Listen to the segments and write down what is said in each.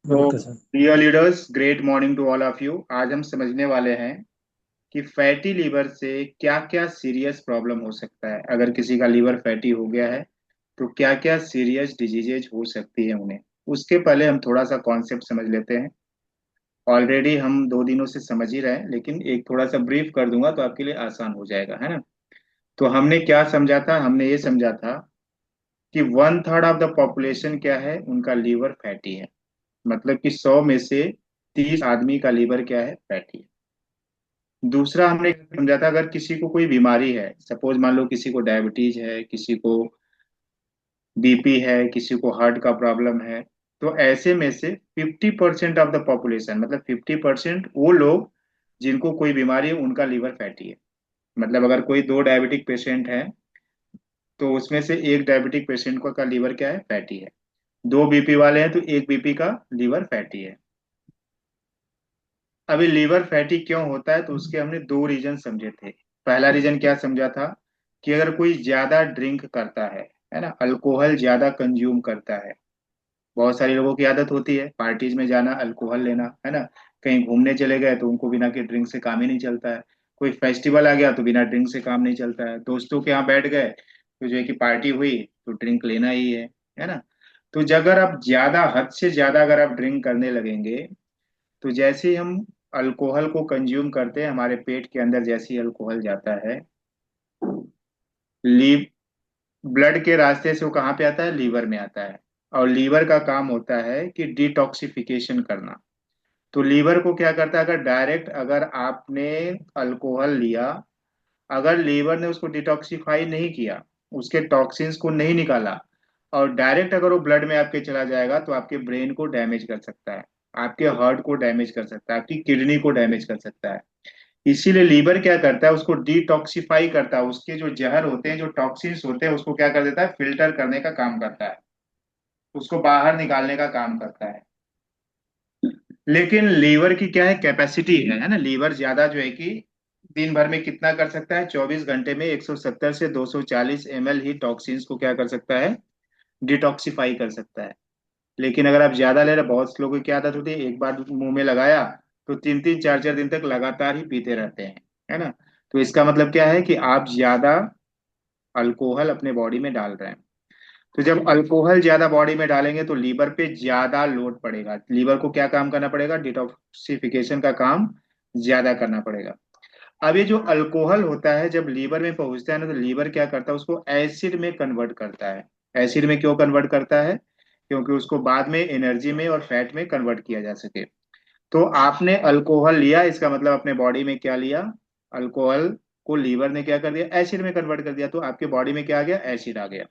तो नमस्ते sir. Dear leaders, great morning to all of you. आज हम समझने वाले हैं कि फैटी लीवर से क्या क्या सीरियस प्रॉब्लम हो सकता है। अगर किसी का लीवर फैटी हो गया है तो क्या क्या सीरियस डिजीजेज हो सकती है उन्हें। उसके पहले हम थोड़ा सा कॉन्सेप्ट समझ लेते हैं। ऑलरेडी हम 2 दिनों से समझ ही रहे हैं, लेकिन एक थोड़ा सा ब्रीफ कर दूंगा तो आपके लिए आसान हो जाएगा, है ना। तो हमने क्या समझा था? हमने ये समझा था कि 1/3 ऑफ द पॉपुलेशन क्या है, उनका लीवर फैटी है। मतलब कि 100 में से 30 आदमी का लीवर क्या है, फैटी है। दूसरा हमने समझा था, अगर किसी को कोई बीमारी है, सपोज मान लो किसी को डायबिटीज है, किसी को बीपी है, किसी को हार्ट का प्रॉब्लम है, तो ऐसे में से 50% ऑफ द पॉपुलेशन, मतलब 50% वो लोग जिनको कोई बीमारी है उनका लीवर फैटी है। मतलब अगर कोई 2 डायबिटिक पेशेंट है तो उसमें से एक डायबिटिक पेशेंट का लीवर क्या है, फैटी है। 2 बीपी वाले हैं तो एक बीपी का लीवर फैटी है। अभी लीवर फैटी क्यों होता है, तो उसके हमने 2 रीजन समझे थे। पहला रीजन क्या समझा था कि अगर कोई ज्यादा ड्रिंक करता है ना, अल्कोहल ज्यादा कंज्यूम करता है। बहुत सारे लोगों की आदत होती है पार्टीज में जाना, अल्कोहल लेना, है ना। कहीं घूमने चले गए तो उनको बिना के ड्रिंक से काम ही नहीं चलता है। कोई फेस्टिवल आ गया तो बिना ड्रिंक से काम नहीं चलता है। दोस्तों के यहाँ बैठ गए तो जो है कि पार्टी हुई तो ड्रिंक लेना ही है ना। तो अगर आप ज्यादा, हद से ज्यादा अगर आप ड्रिंक करने लगेंगे तो जैसे ही हम अल्कोहल को कंज्यूम करते हैं, हमारे पेट के अंदर जैसे ही अल्कोहल जाता है, लीव ब्लड के रास्ते से वो कहाँ पे आता है, लीवर में आता है। और लीवर का काम होता है कि डिटॉक्सिफिकेशन करना। तो लीवर को क्या करता है, अगर डायरेक्ट अगर आपने अल्कोहल लिया, अगर लीवर ने उसको डिटॉक्सिफाई नहीं किया, उसके टॉक्सिन्स को नहीं निकाला, और डायरेक्ट अगर वो ब्लड में आपके चला जाएगा तो आपके ब्रेन को डैमेज कर सकता है, आपके हार्ट को डैमेज कर सकता है, आपकी किडनी को डैमेज कर सकता है। इसीलिए लीवर क्या करता है, उसको डिटॉक्सिफाई करता है। उसके जो जहर होते हैं, जो टॉक्सिन्स होते हैं, उसको क्या कर देता है, फिल्टर करने का काम करता है, उसको बाहर निकालने का काम करता है। लेकिन लीवर की क्या है, कैपेसिटी है ना। लीवर ज्यादा जो है कि दिन भर में कितना कर सकता है, 24 घंटे में 170 से 240 ml ही टॉक्सिन्स को क्या कर सकता है, डिटॉक्सिफाई कर सकता है। लेकिन अगर आप ज्यादा ले रहे, बहुत से लोगों की क्या आदत होती है, एक बार मुंह में लगाया तो 3 3 4 4 दिन तक लगातार ही पीते रहते हैं, है ना। तो इसका मतलब क्या है कि आप ज्यादा अल्कोहल अपने बॉडी में डाल रहे हैं। तो जब अल्कोहल ज्यादा बॉडी में डालेंगे तो लीवर पे ज्यादा लोड पड़ेगा। लीवर को क्या काम करना पड़ेगा, डिटॉक्सिफिकेशन का काम ज्यादा करना पड़ेगा। अब ये जो अल्कोहल होता है जब लीवर में पहुंचता है ना, तो लीवर क्या करता है, उसको एसिड में कन्वर्ट करता है। एसिड में क्यों कन्वर्ट करता है? क्योंकि उसको बाद में एनर्जी में और फैट में कन्वर्ट किया जा सके। तो आपने अल्कोहल लिया, इसका मतलब अपने बॉडी में क्या लिया, अल्कोहल को लीवर ने क्या कर दिया, एसिड में कन्वर्ट कर दिया। तो आपके बॉडी में क्या आ गया, एसिड आ गया।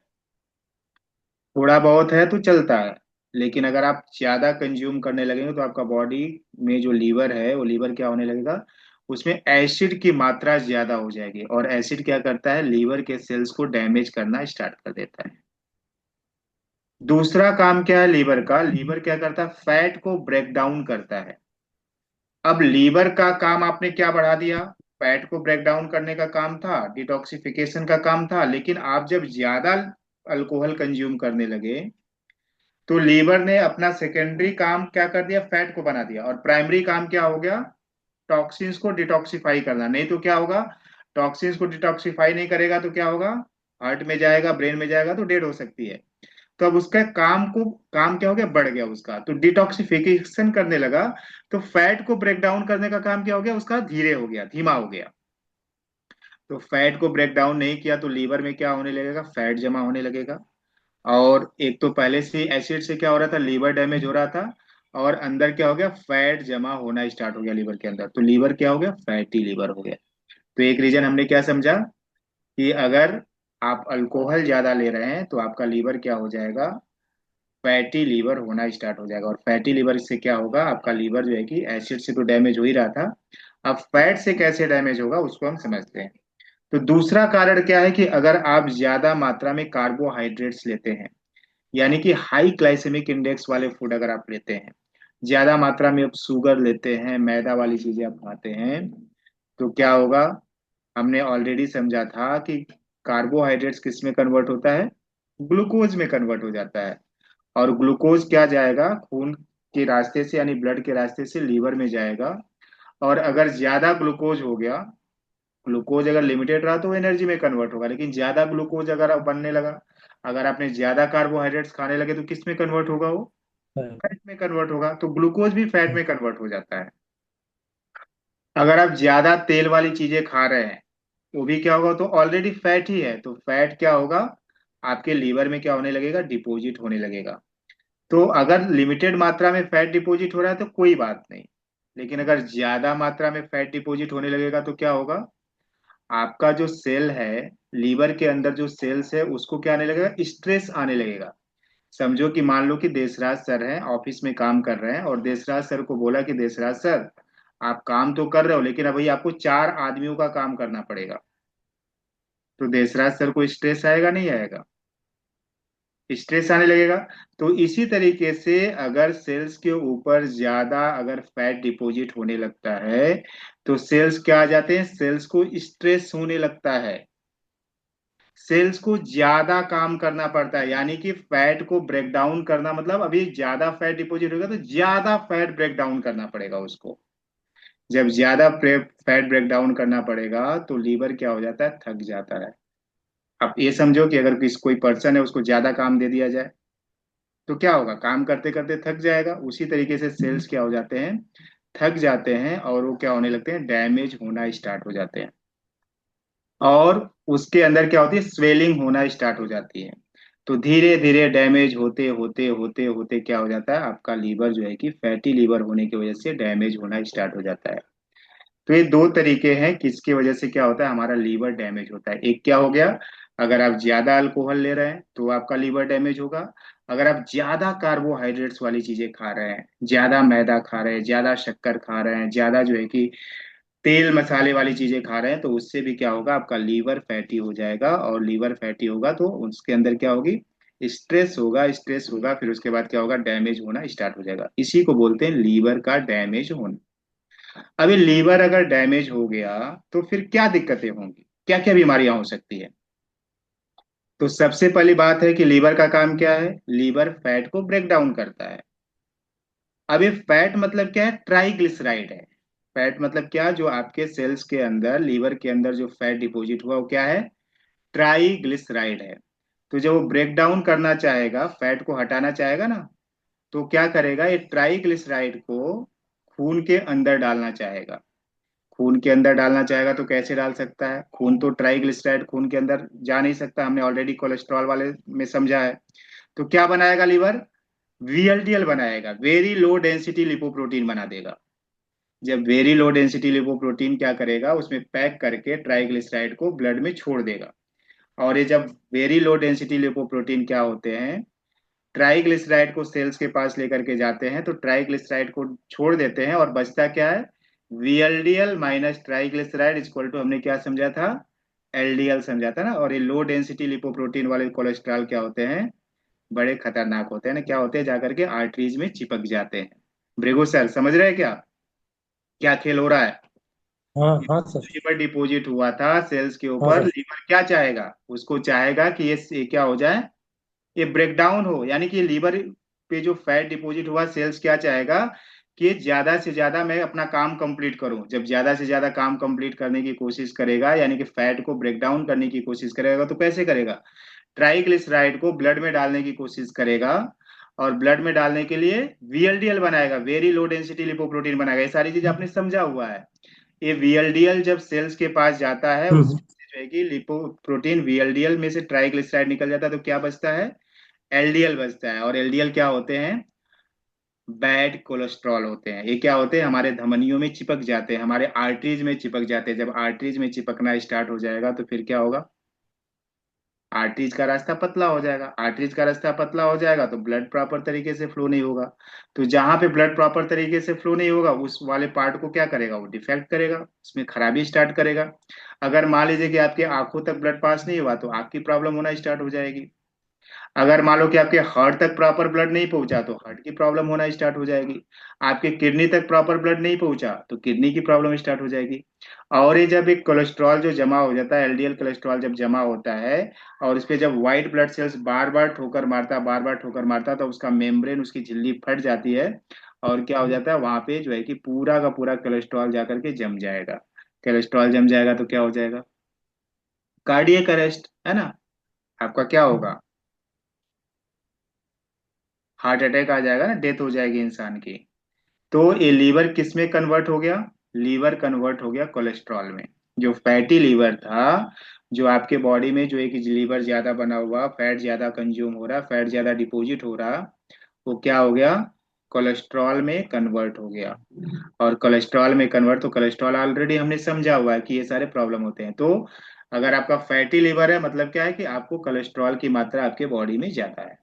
थोड़ा बहुत है तो चलता है, लेकिन अगर आप ज्यादा कंज्यूम करने लगेंगे तो आपका बॉडी में जो लीवर है, वो लीवर क्या होने लगेगा, उसमें एसिड की मात्रा ज्यादा हो जाएगी। और एसिड क्या करता है, लीवर के सेल्स को डैमेज करना स्टार्ट कर देता है। दूसरा काम क्या है लीवर का, लीवर क्या करता है, फैट को ब्रेक डाउन करता है। अब लीवर का काम आपने क्या बढ़ा दिया, फैट को ब्रेक डाउन करने का काम था, डिटॉक्सिफिकेशन का काम था। लेकिन आप जब ज्यादा अल्कोहल कंज्यूम करने लगे तो लीवर ने अपना सेकेंडरी काम क्या कर दिया, फैट को बना दिया। और प्राइमरी काम क्या हो गया, टॉक्सिन्स को डिटॉक्सिफाई करना। नहीं तो क्या होगा, टॉक्सिन्स को डिटॉक्सिफाई नहीं करेगा तो क्या होगा, हार्ट में जाएगा, ब्रेन में जाएगा तो डेड हो सकती है। तो अब उसका काम क्या हो गया, बढ़ गया उसका, तो डिटॉक्सिफिकेशन करने लगा। तो फैट को ब्रेक डाउन करने का काम क्या हो गया, उसका धीरे हो गया, धीमा हो गया। तो फैट को ब्रेक डाउन नहीं किया तो लीवर में क्या होने लगेगा, फैट जमा होने लगेगा। और एक तो पहले से एसिड से क्या हो रहा था, लीवर डैमेज हो रहा था। और अंदर क्या हो गया, फैट जमा होना स्टार्ट हो गया लीवर के अंदर, तो लीवर क्या हो गया, फैटी लीवर हो गया। तो एक रीजन हमने क्या समझा कि अगर आप अल्कोहल ज्यादा ले रहे हैं तो आपका लीवर क्या हो जाएगा, फैटी लीवर होना स्टार्ट हो जाएगा। और फैटी लीवर से क्या होगा, आपका लीवर जो है कि एसिड से तो डैमेज हो ही रहा था, अब फैट से कैसे डैमेज होगा उसको हम समझते हैं। तो दूसरा कारण क्या है कि अगर आप ज्यादा मात्रा में कार्बोहाइड्रेट्स लेते हैं, यानी कि हाई ग्लाइसेमिक इंडेक्स वाले फूड अगर आप लेते हैं, ज्यादा मात्रा में आप शुगर लेते हैं, मैदा वाली चीजें आप खाते हैं, तो क्या होगा, हमने ऑलरेडी समझा था कि कार्बोहाइड्रेट्स किस में कन्वर्ट होता है, ग्लूकोज में कन्वर्ट हो जाता है। और ग्लूकोज क्या जाएगा, खून के रास्ते से यानी ब्लड के रास्ते से लीवर में जाएगा। और अगर ज्यादा ग्लूकोज हो गया, ग्लूकोज अगर लिमिटेड रहा तो वो एनर्जी में कन्वर्ट होगा, लेकिन ज्यादा ग्लूकोज अगर बनने लगा, अगर आपने ज्यादा कार्बोहाइड्रेट्स खाने लगे तो किस में कन्वर्ट होगा वो? हाँ, फैट में कन्वर्ट होगा। तो ग्लूकोज भी फैट में कन्वर्ट हो जाता है। अगर आप ज्यादा तेल वाली चीजें खा रहे हैं, वो भी क्या होगा, तो ऑलरेडी फैट ही है, तो फैट क्या होगा, आपके लीवर में क्या होने लगेगा, डिपॉजिट होने लगेगा। तो अगर लिमिटेड मात्रा में फैट डिपॉजिट हो रहा है तो कोई बात नहीं, लेकिन अगर ज्यादा मात्रा में फैट डिपॉजिट होने लगेगा तो क्या होगा, आपका जो सेल है, लीवर के अंदर जो सेल्स है उसको क्या आने लगेगा, स्ट्रेस आने लगेगा। समझो कि मान लो कि देशराज सर हैं, ऑफिस में काम कर रहे हैं, और देशराज सर को बोला कि देशराज सर, आप काम तो कर रहे हो लेकिन अभी आपको 4 आदमियों का काम करना पड़ेगा। तो देशराज सर को स्ट्रेस आएगा नहीं आएगा? स्ट्रेस आने लगेगा। तो इसी तरीके से अगर सेल्स के ऊपर ज्यादा अगर फैट डिपॉजिट होने लगता है तो सेल्स क्या आ जाते हैं, सेल्स को स्ट्रेस होने लगता है। सेल्स को ज्यादा काम करना पड़ता है, यानी कि फैट को ब्रेक डाउन करना, मतलब अभी ज्यादा फैट डिपॉजिट होगा तो ज्यादा फैट ब्रेक डाउन करना पड़ेगा उसको। जब ज्यादा फैट ब्रेक डाउन करना पड़ेगा तो लीवर क्या हो जाता है, थक जाता है। अब ये समझो कि अगर कोई पर्सन है उसको ज्यादा काम दे दिया जाए तो क्या होगा, काम करते करते थक जाएगा। उसी तरीके से सेल्स क्या हो जाते हैं, थक जाते हैं, और वो क्या होने लगते हैं, डैमेज होना स्टार्ट हो जाते हैं। और उसके अंदर क्या होती है, स्वेलिंग होना स्टार्ट हो जाती है। तो धीरे धीरे डैमेज होते होते होते होते क्या हो जाता है, आपका लीवर जो है कि फैटी लीवर होने की वजह से डैमेज होना स्टार्ट हो जाता है। तो ये दो तरीके हैं किसकी वजह से क्या होता है, हमारा लीवर डैमेज होता है। एक क्या हो गया, अगर आप ज्यादा अल्कोहल ले रहे हैं तो आपका लीवर डैमेज होगा। अगर आप ज्यादा कार्बोहाइड्रेट्स वाली चीजें खा रहे हैं, ज्यादा मैदा खा रहे हैं, ज्यादा शक्कर खा रहे हैं, ज्यादा जो है कि तेल मसाले वाली चीजें खा रहे हैं, तो उससे भी क्या होगा, आपका लीवर फैटी हो जाएगा। और लीवर फैटी होगा तो उसके अंदर क्या होगी, स्ट्रेस होगा। स्ट्रेस होगा फिर उसके बाद क्या होगा, डैमेज होना स्टार्ट हो जाएगा। इसी को बोलते हैं लीवर का डैमेज होना। अभी लीवर अगर डैमेज हो गया तो फिर क्या दिक्कतें होंगी, क्या क्या बीमारियां हो सकती है? तो सबसे पहली बात है कि लीवर का काम क्या है, लीवर फैट को ब्रेक डाउन करता है। अब ये फैट मतलब क्या है, ट्राइग्लिसराइड है। फैट मतलब क्या, जो आपके सेल्स के अंदर, लीवर के अंदर जो फैट डिपॉजिट हुआ वो क्या है, ट्राइग्लिसराइड है। तो जब वो ब्रेक डाउन करना चाहेगा, फैट को हटाना चाहेगा ना, तो क्या करेगा, ये ट्राइग्लिसराइड को खून के अंदर डालना चाहेगा। खून के अंदर डालना चाहेगा तो कैसे डाल सकता है, खून तो ट्राइग्लिसराइड खून के अंदर जा नहीं सकता, हमने ऑलरेडी कोलेस्ट्रॉल वाले में समझा है। तो क्या बनाएगा लीवर, वीएलडीएल बनाएगा, वेरी लो डेंसिटी लिपोप्रोटीन बना देगा। जब वेरी लो डेंसिटी लिपोप्रोटीन क्या करेगा, उसमें पैक करके ट्राइग्लिसराइड को ब्लड में छोड़ देगा। और ये जब वेरी लो डेंसिटी लिपोप्रोटीन क्या होते हैं, ट्राइग्लिसराइड को सेल्स के पास लेकर के जाते हैं, तो ट्राइग्लिसराइड को छोड़ देते हैं और बचता क्या है, VLDL minus triglyceride equal to, हमने क्या समझा था, एलडीएल समझा था ना। और ये लो डेंसिटी लिपोप्रोटीन वाले कोलेस्ट्रॉल क्या होते हैं, बड़े खतरनाक होते हैं ना, क्या होते हैं, जाकर के आर्टरीज में चिपक जाते हैं। ब्रेगो सर समझ रहे हैं क्या, क्या खेल हो रहा है? हाँ, हाँ सर। लीवर डिपॉजिट हुआ था सेल्स के हाँ ऊपर, सर। लीवर क्या चाहेगा, उसको चाहेगा कि ये क्या हो जाए, ये ब्रेक डाउन हो। यानी कि लीवर पे जो फैट डिपॉजिट हुआ, सेल्स क्या चाहेगा कि ज्यादा से ज्यादा मैं अपना काम कंप्लीट करूं। जब ज्यादा से ज्यादा काम कंप्लीट करने की कोशिश करेगा, यानी कि फैट को ब्रेक डाउन करने की कोशिश करेगा, तो कैसे करेगा, ट्राइग्लिसराइड को ब्लड में डालने की कोशिश करेगा। और ब्लड में डालने के लिए वीएलडीएल बनाएगा, वेरी लो डेंसिटी लिपोप्रोटीन बनाएगा। ये सारी चीज आपने समझा हुआ है। ये वीएलडीएल जब सेल्स के पास जाता है, हम्म। उसमें से जो है कि लिपोप्रोटीन, वीएलडीएल में से ट्राइग्लिसराइड निकल जाता है, तो क्या बचता है, एलडीएल बचता है। और एलडीएल क्या होते हैं, बैड कोलेस्ट्रॉल होते हैं। ये क्या होते हैं, हमारे धमनियों में चिपक जाते हैं, हमारे आर्टरीज में चिपक जाते हैं। जब आर्टरीज में चिपकना स्टार्ट हो जाएगा तो फिर क्या होगा, आर्टरीज का रास्ता पतला हो जाएगा। आर्टरीज का रास्ता पतला हो जाएगा तो ब्लड प्रॉपर तरीके से फ्लो नहीं होगा। तो जहां पे ब्लड प्रॉपर तरीके से फ्लो नहीं होगा, उस वाले पार्ट को क्या करेगा, वो डिफेक्ट करेगा, उसमें खराबी स्टार्ट करेगा। अगर मान लीजिए कि आपके आंखों तक ब्लड पास नहीं हुआ तो आंख की प्रॉब्लम होना स्टार्ट हो जाएगी। अगर मान लो कि आपके हार्ट तक प्रॉपर ब्लड नहीं पहुंचा तो हार्ट की प्रॉब्लम होना स्टार्ट हो जाएगी। आपके किडनी तक प्रॉपर ब्लड नहीं पहुंचा तो किडनी की प्रॉब्लम स्टार्ट हो जाएगी। और ये जब एक कोलेस्ट्रॉल जो जमा हो जाता है, एलडीएल कोलेस्ट्रॉल जब जमा होता है, और इस पे जब व्हाइट ब्लड सेल्स बार बार ठोकर मारता, बार बार ठोकर मारता, तो उसका मेम्ब्रेन, उसकी झिल्ली फट जाती है। और क्या हो जाता है वहां पे जो है कि पूरा का पूरा कोलेस्ट्रॉल जाकर के जम जाएगा। कोलेस्ट्रॉल जम जाएगा तो क्या हो जाएगा? कार्डियक अरेस्ट, है ना? आपका क्या होगा? हार्ट अटैक आ जाएगा ना, डेथ हो जाएगी इंसान की। तो ये लीवर किस में कन्वर्ट हो गया? लीवर कन्वर्ट हो गया कोलेस्ट्रॉल में। जो फैटी लीवर था, जो आपके बॉडी में जो एक लीवर ज्यादा बना हुआ, फैट ज्यादा कंज्यूम हो रहा, फैट ज्यादा डिपोजिट हो रहा, वो क्या हो गया? कोलेस्ट्रॉल में कन्वर्ट हो गया। और कोलेस्ट्रॉल में कन्वर्ट, तो कोलेस्ट्रॉल ऑलरेडी हमने समझा हुआ है कि ये सारे प्रॉब्लम होते हैं। तो अगर आपका फैटी लीवर है, मतलब क्या है कि आपको कोलेस्ट्रॉल की मात्रा आपके बॉडी में ज्यादा है।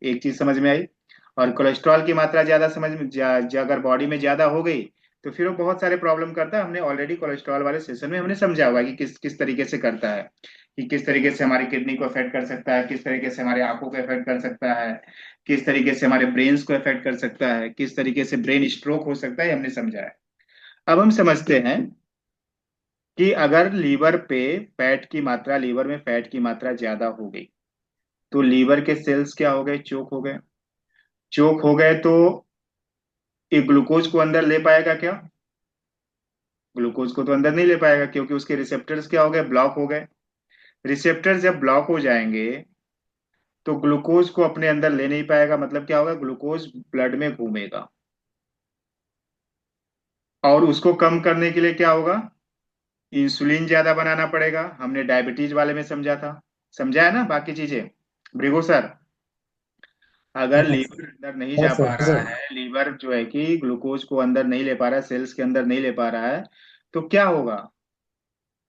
एक चीज समझ में आई। और कोलेस्ट्रॉल की मात्रा ज्यादा समझ में अगर बॉडी में ज्यादा हो गई तो फिर वो बहुत सारे प्रॉब्लम करता है। हमने ऑलरेडी कोलेस्ट्रॉल वाले सेशन में हमने समझा हुआ है कि किस किस तरीके से करता है, कि किस तरीके से हमारी किडनी को अफेक्ट कर सकता है, किस तरीके से हमारे आंखों को अफेक्ट कर सकता है, किस तरीके से हमारे ब्रेन्स को अफेक्ट कर सकता है, किस तरीके से ब्रेन स्ट्रोक हो सकता है, हमने समझा है। अब हम समझते हैं कि अगर लीवर पे फैट की मात्रा, लीवर में फैट की मात्रा ज्यादा हो गई तो लीवर के सेल्स क्या हो गए? चोक हो गए। चोक हो गए तो ये ग्लूकोज को अंदर ले पाएगा क्या? ग्लूकोज को तो अंदर नहीं ले पाएगा, क्योंकि उसके रिसेप्टर्स क्या हो गए? ब्लॉक हो गए। रिसेप्टर्स जब ब्लॉक हो जाएंगे तो ग्लूकोज को अपने अंदर ले नहीं पाएगा, मतलब क्या होगा? ग्लूकोज ब्लड में घूमेगा। और उसको कम करने के लिए क्या होगा? इंसुलिन ज्यादा बनाना पड़ेगा। हमने डायबिटीज वाले में समझा था, समझा है ना बाकी चीजें? भृगु सर, अगर हाँ लीवर अंदर नहीं हाँ जा सर, पा हाँ रहा सर। है, लीवर जो है कि ग्लूकोज को अंदर नहीं ले पा रहा है, सेल्स के अंदर नहीं ले पा रहा है, तो क्या होगा?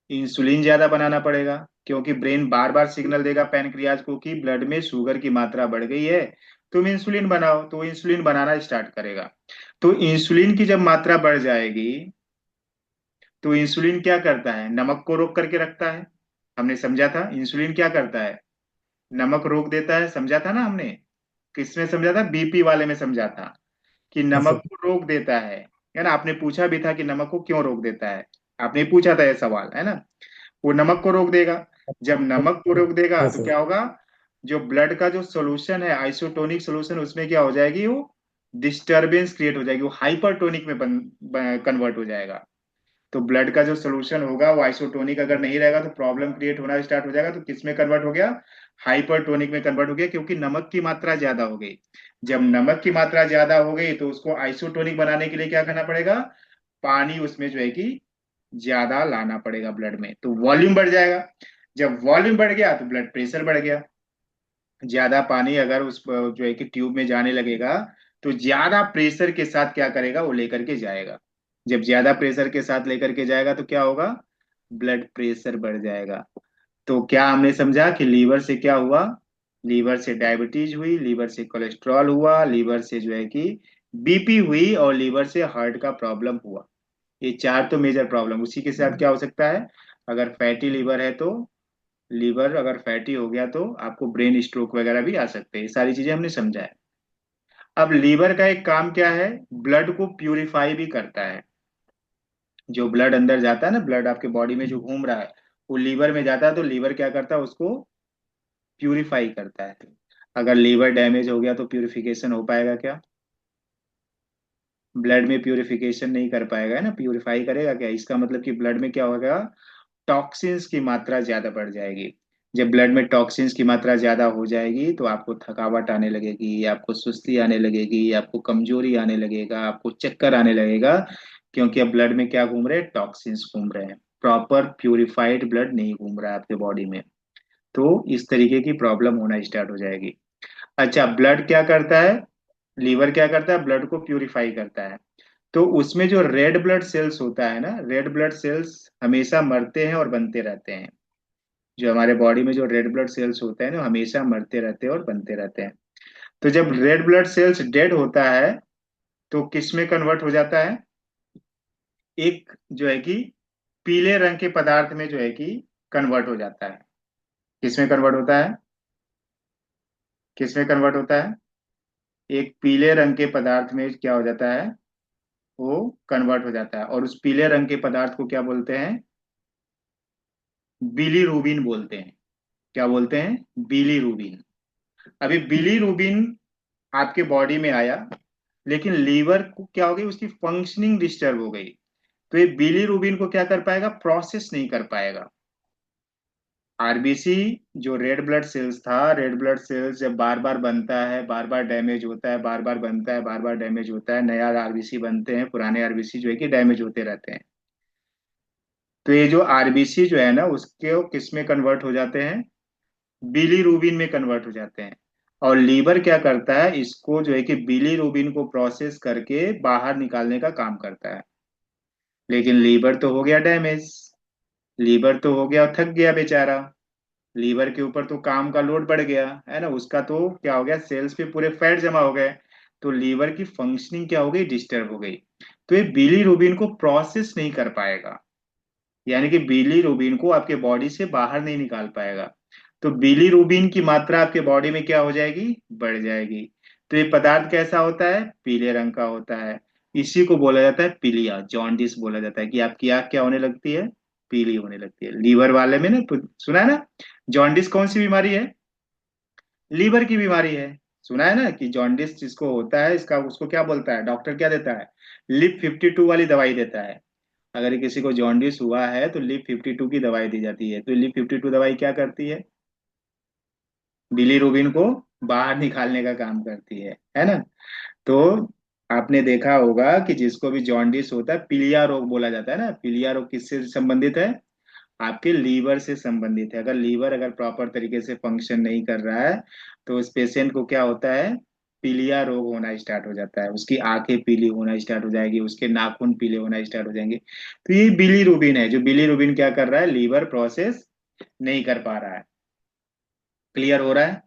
इंसुलिन ज्यादा बनाना पड़ेगा। क्योंकि ब्रेन बार बार सिग्नल देगा पैनक्रियाज को कि ब्लड में शुगर की मात्रा बढ़ गई है, तुम इंसुलिन बनाओ, तो वो इंसुलिन बनाना स्टार्ट करेगा। तो इंसुलिन की जब मात्रा बढ़ जाएगी तो इंसुलिन क्या करता है? नमक को रोक करके रखता है। हमने समझा था इंसुलिन क्या करता है? नमक रोक देता है, समझा था ना हमने? किसमें समझा था? बीपी वाले में समझा था कि हाँ नमक सर। को रोक देता है ना? आपने पूछा भी था कि नमक को क्यों रोक देता है, आपने पूछा था ये सवाल, है ना? वो नमक को रोक देगा। जब नमक को रोक देगा हाँ तो सर। क्या होगा? जो ब्लड का जो सोल्यूशन है, आइसोटोनिक सोल्यूशन, उसमें क्या हो जाएगी? वो डिस्टरबेंस क्रिएट हो जाएगी, वो हाइपरटोनिक में कन्वर्ट हो जाएगा। तो ब्लड का जो सोल्यूशन होगा वो आइसोटोनिक अगर नहीं रहेगा तो प्रॉब्लम क्रिएट होना स्टार्ट हो जाएगा। तो किस में कन्वर्ट हो गया? हाइपरटोनिक में कन्वर्ट हो गया, क्योंकि नमक की मात्रा ज्यादा हो गई। जब नमक की मात्रा ज्यादा हो गई तो उसको आइसोटोनिक बनाने के लिए क्या करना पड़ेगा? पानी उसमें जो है कि ज्यादा लाना पड़ेगा ब्लड में, तो वॉल्यूम बढ़ जाएगा। जब वॉल्यूम बढ़ गया तो ब्लड प्रेशर बढ़ गया। ज्यादा पानी अगर उस जो है कि ट्यूब में जाने लगेगा तो ज्यादा प्रेशर के साथ क्या करेगा? वो लेकर के जाएगा। जब ज्यादा प्रेशर के साथ लेकर के जाएगा तो क्या होगा? ब्लड प्रेशर बढ़ जाएगा। तो क्या हमने समझा कि लीवर से क्या हुआ? लीवर से डायबिटीज हुई, लीवर से कोलेस्ट्रॉल हुआ, लीवर से जो है कि बीपी हुई, और लीवर से हार्ट का प्रॉब्लम हुआ। ये चार तो मेजर प्रॉब्लम। उसी के साथ क्या हो सकता है? अगर फैटी लीवर है तो, लीवर अगर फैटी हो गया तो आपको ब्रेन स्ट्रोक वगैरह भी आ सकते हैं। ये सारी चीजें हमने समझा है। अब लीवर का एक काम क्या है? ब्लड को प्यूरिफाई भी करता है। जो ब्लड अंदर जाता है ना, ब्लड आपके बॉडी में जो घूम रहा है, वो लीवर में जाता है, तो लीवर क्या करता है? उसको प्यूरिफाई करता है। अगर लीवर डैमेज हो गया तो प्यूरिफिकेशन हो पाएगा क्या? ब्लड में प्यूरिफिकेशन नहीं कर पाएगा, है ना? प्यूरिफाई करेगा क्या? इसका मतलब कि ब्लड में क्या होगा? टॉक्सिन्स की मात्रा ज्यादा बढ़ जाएगी। जब ब्लड में टॉक्सिन्स की मात्रा ज्यादा हो जाएगी तो आपको थकावट आने लगेगी, आपको सुस्ती आने लगेगी, आपको कमजोरी आने लगेगा, आपको चक्कर आने लगेगा। क्योंकि अब ब्लड में क्या घूम रहे हैं? टॉक्सिन्स घूम रहे हैं। प्रॉपर प्यूरिफाइड ब्लड नहीं घूम रहा है आपके बॉडी में। तो इस तरीके की प्रॉब्लम होना स्टार्ट हो जाएगी। अच्छा, ब्लड क्या करता है? लीवर क्या करता है? ब्लड को प्यूरिफाई करता है। तो उसमें जो रेड ब्लड सेल्स होता है ना, रेड ब्लड सेल्स हमेशा मरते हैं और बनते रहते हैं। जो हमारे बॉडी में जो रेड ब्लड सेल्स होते हैं ना, हमेशा मरते रहते हैं और बनते रहते हैं। तो जब रेड ब्लड सेल्स डेड होता है तो किस में कन्वर्ट हो जाता है? एक जो है कि पीले रंग के पदार्थ में जो है कि कन्वर्ट हो जाता है। किस में कन्वर्ट होता है? किस में कन्वर्ट होता है? एक पीले रंग के पदार्थ में क्या हो जाता है? वो कन्वर्ट हो जाता है, और उस पीले रंग के पदार्थ को क्या बोलते हैं? बिलीरुबिन बोलते हैं। क्या बोलते हैं? बिलीरुबिन। अभी बिलीरुबिन आपके बॉडी में आया, लेकिन लीवर को क्या हो गई, उसकी फंक्शनिंग डिस्टर्ब हो गई। तो ये बिलीरुबिन को क्या कर पाएगा? प्रोसेस नहीं कर पाएगा। आरबीसी, जो रेड ब्लड सेल्स था, रेड ब्लड सेल्स जब बार बार बनता है, बार बार डैमेज होता है, बार बार बनता है, बार बार डैमेज होता है, नया आरबीसी बनते हैं, पुराने आरबीसी जो है कि डैमेज होते रहते हैं। तो ये जो आरबीसी जो है ना, उसके वो किस में कन्वर्ट हो जाते हैं? बिलीरुबिन में कन्वर्ट हो जाते हैं। और लीवर क्या करता है, इसको जो है कि बिलीरुबिन को प्रोसेस करके बाहर निकालने का काम करता है। लेकिन लीवर तो हो गया डैमेज, लीवर तो हो गया, थक गया बेचारा। लीवर के ऊपर तो काम का लोड बढ़ गया है ना, उसका तो क्या हो गया, सेल्स पे पूरे फैट जमा हो गए। तो लीवर की फंक्शनिंग क्या हो गई, डिस्टर्ब हो गई। तो ये बिलीरुबिन को प्रोसेस नहीं कर पाएगा, यानी कि बिलीरुबिन को आपके बॉडी से बाहर नहीं निकाल पाएगा। तो बिलीरुबिन की मात्रा आपके बॉडी में क्या हो जाएगी, बढ़ जाएगी। तो ये पदार्थ कैसा होता है, पीले रंग का होता है। इसी को बोला जाता है पीलिया, जॉन्डिस बोला जाता है, कि आपकी आंख क्या होने लगती है, पीली होने लगती है। लीवर वाले में ना, सुना है ना, जॉन्डिस कौन सी बीमारी है? लीवर की बीमारी है। सुना है ना कि जॉन्डिस जिसको होता है, इसका उसको क्या बोलता है, डॉक्टर क्या देता है? लिप 52 वाली दवाई देता है। अगर किसी को जॉन्डिस हुआ है तो लिप 52 की दवाई दी जाती है। तो लिप 52 दवाई क्या करती है? बिलीरुबिन को बाहर निकालने का काम करती है ना। तो आपने देखा होगा कि जिसको भी जॉन्डिस होता है, पीलिया रोग बोला जाता है ना। पीलिया रोग किससे संबंधित है? आपके लीवर से संबंधित है। अगर लीवर अगर प्रॉपर तरीके से फंक्शन नहीं कर रहा है, तो उस पेशेंट को क्या होता है, पीलिया रोग होना स्टार्ट हो जाता है। उसकी आंखें पीली होना स्टार्ट हो जाएगी, उसके नाखून पीले होना स्टार्ट हो जाएंगे। तो ये बिलीरुबिन है, जो बिलीरुबिन क्या कर रहा है, लीवर प्रोसेस नहीं कर पा रहा है। क्लियर हो रहा है?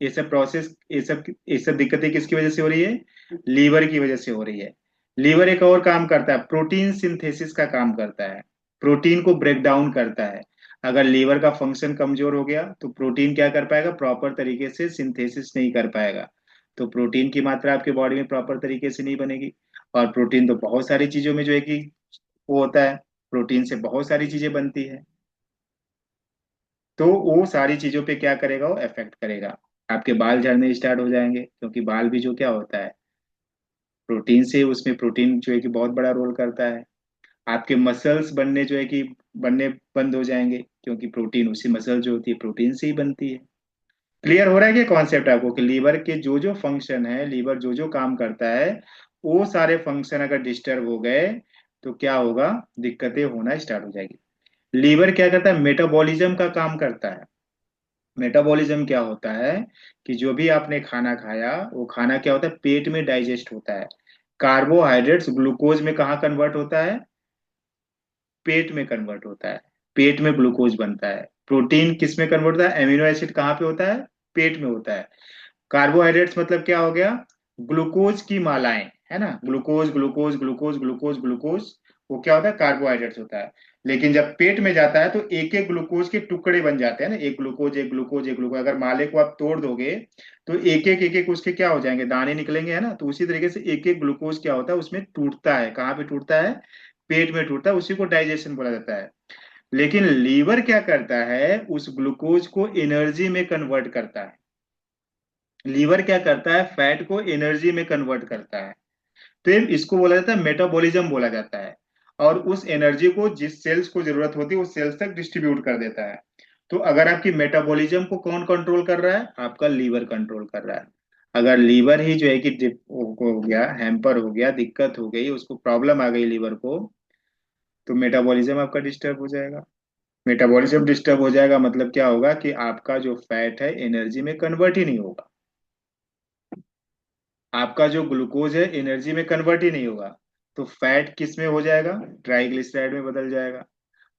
ये सब प्रोसेस, ये सब दिक्कतें किसकी वजह से हो रही है? लीवर की वजह से हो रही है। लीवर एक और काम करता है, प्रोटीन सिंथेसिस का काम करता है। प्रोटीन को ब्रेक डाउन करता है। अगर लीवर का फंक्शन कमजोर हो गया तो प्रोटीन क्या कर पाएगा, प्रॉपर तरीके से सिंथेसिस नहीं कर पाएगा। तो प्रोटीन की मात्रा आपके बॉडी में प्रॉपर तरीके से नहीं बनेगी। और प्रोटीन तो बहुत सारी चीजों में जो है कि वो होता है, प्रोटीन से बहुत सारी चीजें बनती है। तो वो सारी चीजों पे क्या करेगा, वो इफेक्ट करेगा। आपके बाल झड़ने स्टार्ट हो जाएंगे, क्योंकि बाल भी जो क्या होता है, प्रोटीन से, उसमें प्रोटीन जो है कि बहुत बड़ा रोल करता है। आपके मसल्स बनने जो है कि बनने बंद हो जाएंगे, क्योंकि प्रोटीन, उसी मसल जो होती है प्रोटीन से ही बनती है। क्लियर हो रहा है कि कॉन्सेप्ट आपको, कि लीवर के जो जो फंक्शन है, लीवर जो जो काम करता है, वो सारे फंक्शन अगर डिस्टर्ब हो गए तो क्या होगा, दिक्कतें होना स्टार्ट हो जाएगी। लीवर क्या करता है, मेटाबॉलिज्म का काम करता है। मेटाबॉलिज्म क्या होता है, कि जो भी आपने खाना खाया, वो खाना क्या होता है, पेट में डाइजेस्ट होता है। कार्बोहाइड्रेट्स ग्लूकोज में कहाँ कन्वर्ट होता है? पेट में कन्वर्ट होता है। पेट में ग्लूकोज बनता है। प्रोटीन किस में कन्वर्ट होता है, एमिनो एसिड कहाँ पे होता है? पेट में होता है। कार्बोहाइड्रेट्स मतलब क्या हो गया, ग्लूकोज की मालाएं, है ना, glucose glucose glucose glucose glucose. वो क्या होता है, कार्बोहाइड्रेट्स होता है। लेकिन जब पेट में जाता है तो एक एक ग्लूकोज के टुकड़े बन जाते हैं ना, एक ग्लूकोज एक ग्लूकोज एक ग्लूकोज। अगर माले को आप तोड़ दोगे तो एक एक उसके क्या हो जाएंगे, दाने निकलेंगे, है ना। तो उसी तरीके से एक एक ग्लूकोज क्या होता है, उसमें टूटता है। कहाँ पे टूटता है? पेट में टूटता है। उसी को डाइजेशन बोला जाता है। लेकिन लीवर क्या करता है, उस ग्लूकोज को एनर्जी में कन्वर्ट करता है। लीवर क्या करता है, फैट को एनर्जी में कन्वर्ट करता है। तो इसको बोला जाता है मेटाबॉलिज्म बोला जाता है। और उस एनर्जी को जिस सेल्स को जरूरत होती है, उस सेल्स तक डिस्ट्रीब्यूट कर देता है। तो अगर आपकी मेटाबॉलिज्म को कौन कंट्रोल कर रहा है, आपका लीवर कंट्रोल कर रहा है। अगर लीवर ही जो है कि हो गया, हैम्पर हो गया, दिक्कत हो गई, उसको प्रॉब्लम आ गई लीवर को, तो मेटाबॉलिज्म आपका डिस्टर्ब हो जाएगा। मेटाबॉलिज्म डिस्टर्ब हो जाएगा मतलब क्या होगा, कि आपका जो फैट है एनर्जी में कन्वर्ट ही नहीं होगा। आपका जो ग्लूकोज है एनर्जी में कन्वर्ट ही नहीं होगा। तो फैट किस में हो जाएगा, ट्राइग्लिसराइड में बदल जाएगा।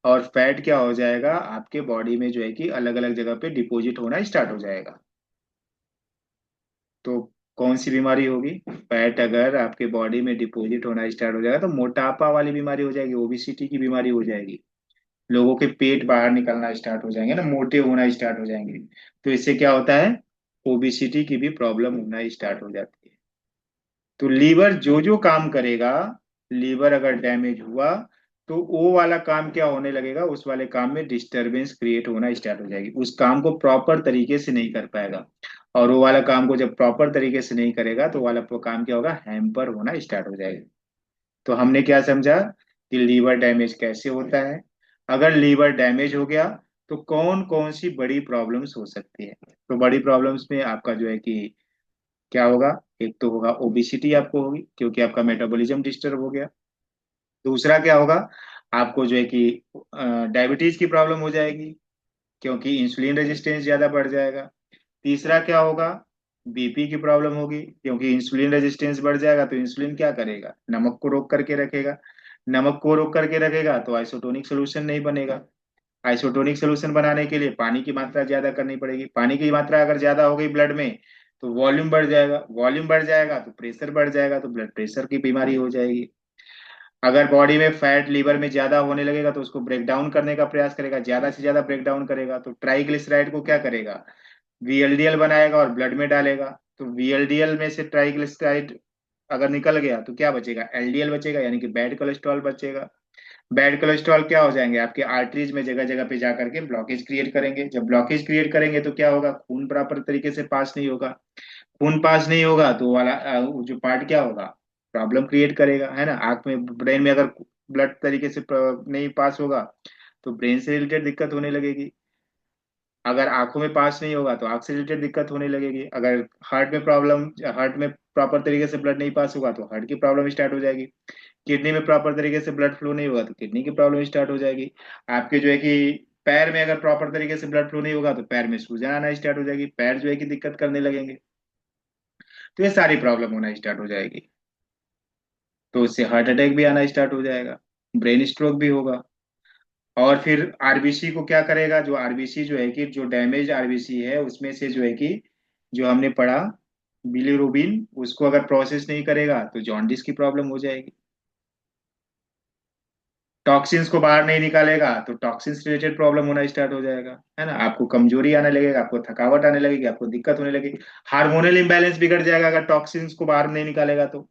और फैट क्या हो जाएगा, आपके बॉडी में जो है कि अलग अलग जगह पे डिपॉजिट होना स्टार्ट हो जाएगा। तो कौन सी बीमारी होगी, फैट अगर आपके बॉडी में डिपॉजिट होना स्टार्ट हो जाएगा तो मोटापा वाली बीमारी हो जाएगी, ओबिसिटी की बीमारी हो जाएगी। लोगों के पेट बाहर निकलना स्टार्ट हो जाएंगे ना, मोटे होना स्टार्ट हो जाएंगे। तो इससे क्या होता है, ओबिसिटी की भी प्रॉब्लम होना स्टार्ट हो जाती है। तो लीवर जो जो काम करेगा, लीवर अगर डैमेज हुआ तो वो वाला काम क्या होने लगेगा, उस वाले काम में डिस्टरबेंस क्रिएट होना स्टार्ट हो जाएगी, उस काम को प्रॉपर तरीके से नहीं कर पाएगा। और वो वाला काम को जब प्रॉपर तरीके से नहीं करेगा तो वो वाला काम क्या होगा, हैम्पर होना स्टार्ट हो जाएगा। तो हमने क्या समझा कि लीवर डैमेज कैसे होता है, अगर लीवर डैमेज हो गया तो कौन कौन सी बड़ी प्रॉब्लम्स हो सकती है। तो बड़ी प्रॉब्लम्स में आपका जो है कि क्या होगा, एक तो होगा ओबिसिटी आपको होगी क्योंकि आपका मेटाबॉलिज्म डिस्टर्ब हो गया। दूसरा क्या होगा, आपको जो है कि डायबिटीज की प्रॉब्लम हो जाएगी क्योंकि इंसुलिन रेजिस्टेंस ज्यादा बढ़ जाएगा। तीसरा क्या होगा, बीपी की प्रॉब्लम होगी क्योंकि इंसुलिन रेजिस्टेंस बढ़ जाएगा तो इंसुलिन क्या करेगा, नमक को रोक करके रखेगा। नमक को रोक करके रखेगा तो आइसोटोनिक सोल्यूशन नहीं बनेगा। आइसोटोनिक सोल्यूशन बनाने के लिए पानी की मात्रा ज्यादा करनी पड़ेगी, पानी की मात्रा अगर ज्यादा हो गई ब्लड में तो वॉल्यूम बढ़ जाएगा, वॉल्यूम बढ़ जाएगा तो प्रेशर बढ़ जाएगा, तो ब्लड प्रेशर की बीमारी हो जाएगी। अगर बॉडी में फैट लीवर में ज्यादा होने लगेगा तो उसको ब्रेक डाउन करने का प्रयास करेगा, ज्यादा से ज्यादा ब्रेक डाउन करेगा तो ट्राइग्लिसराइड को क्या करेगा, वीएलडीएल बनाएगा और ब्लड में डालेगा। तो वीएलडीएल में से ट्राइग्लिसराइड अगर निकल गया तो क्या बचेगा, एलडीएल बचेगा, यानी कि बैड कोलेस्ट्रॉल बचेगा। बैड कोलेस्ट्रॉल क्या हो जाएंगे, आपके आर्टरीज में जगह जगह पे जा करके ब्लॉकेज क्रिएट करेंगे। जब ब्लॉकेज क्रिएट करेंगे तो क्या होगा, खून प्रॉपर तरीके से पास नहीं होगा। खून पास नहीं होगा तो वाला वो जो पार्ट क्या होगा, प्रॉब्लम क्रिएट करेगा, है ना। आंख में ब्रेन में अगर ब्लड तरीके से नहीं पास होगा तो ब्रेन से रिलेटेड दिक्कत होने लगेगी। अगर आंखों में पास नहीं होगा तो आंख से रिलेटेड दिक्कत होने लगेगी। अगर हार्ट में प्रॉब्लम, हार्ट में प्रॉपर तरीके से ब्लड नहीं पास होगा तो हार्ट की प्रॉब्लम स्टार्ट हो जाएगी। किडनी में प्रॉपर तरीके से ब्लड फ्लो नहीं होगा तो किडनी की प्रॉब्लम स्टार्ट हो जाएगी। आपके जो है कि पैर में अगर प्रॉपर तरीके से ब्लड फ्लो नहीं होगा तो पैर में सूजन आना स्टार्ट हो जाएगी, पैर जो है कि दिक्कत करने लगेंगे। तो ये सारी प्रॉब्लम होना स्टार्ट हो जाएगी। तो उससे हार्ट अटैक भी आना स्टार्ट हो जाएगा, ब्रेन स्ट्रोक भी होगा। और फिर आरबीसी को क्या करेगा, जो आरबीसी जो है कि जो डैमेज आरबीसी है उसमें से जो है कि जो हमने पढ़ा बिलीरुबिन, उसको अगर प्रोसेस नहीं करेगा तो जॉन्डिस की प्रॉब्लम हो जाएगी। टॉक्सिन्स को बाहर नहीं निकालेगा तो टॉक्सिन्स रिलेटेड प्रॉब्लम होना स्टार्ट हो जाएगा, है ना। आपको कमजोरी आने लगेगा, आपको थकावट आने लगेगी, आपको दिक्कत होने लगेगी। हार्मोनल इंबैलेंस बिगड़ जाएगा अगर टॉक्सिन्स को बाहर नहीं निकालेगा तो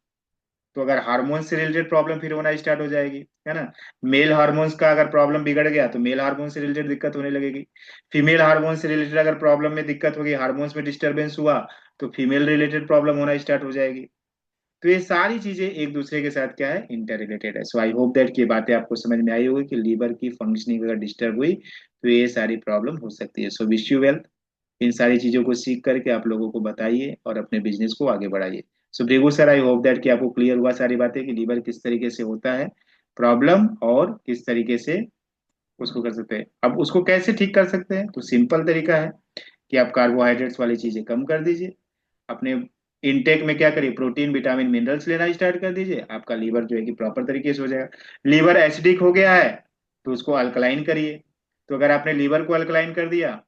अगर हार्मोन से रिलेटेड प्रॉब्लम फिर होना स्टार्ट हो जाएगी, है ना। मेल हार्मोन्स का अगर प्रॉब्लम बिगड़ गया तो मेल हार्मोन से रिलेटेड दिक्कत होने लगेगी। फीमेल हार्मोन से रिलेटेड अगर प्रॉब्लम में दिक्कत होगी, हार्मोन्स में डिस्टरबेंस हुआ तो फीमेल रिलेटेड प्रॉब्लम होना स्टार्ट हो जाएगी। तो ये सारी चीजें एक दूसरे के साथ क्या है, इंटर रिलेटेड है। सो आई होप दैट कि ये बातें आपको समझ में आई होगी कि लीवर की फंक्शनिंग अगर डिस्टर्ब हुई तो ये सारी प्रॉब्लम हो सकती है। सो विश यू वेल, इन सारी चीजों को सीख करके आप लोगों को बताइए और अपने बिजनेस को आगे बढ़ाइए। So Bhrigu sir, I hope that कि आपको क्लियर हुआ सारी बातें कि लीवर किस तरीके से होता है प्रॉब्लम और किस तरीके से उसको कर सकते हैं। अब उसको कैसे ठीक कर सकते हैं, तो सिंपल तरीका है कि आप कार्बोहाइड्रेट्स वाली चीजें कम कर दीजिए। अपने इनटेक में क्या करिए, प्रोटीन विटामिन मिनरल्स लेना स्टार्ट कर दीजिए, आपका लीवर जो है कि प्रॉपर तरीके से हो जाएगा। लीवर एसिडिक हो गया है तो उसको अल्कलाइन करिए। तो अगर आपने लीवर को अल्कलाइन कर दिया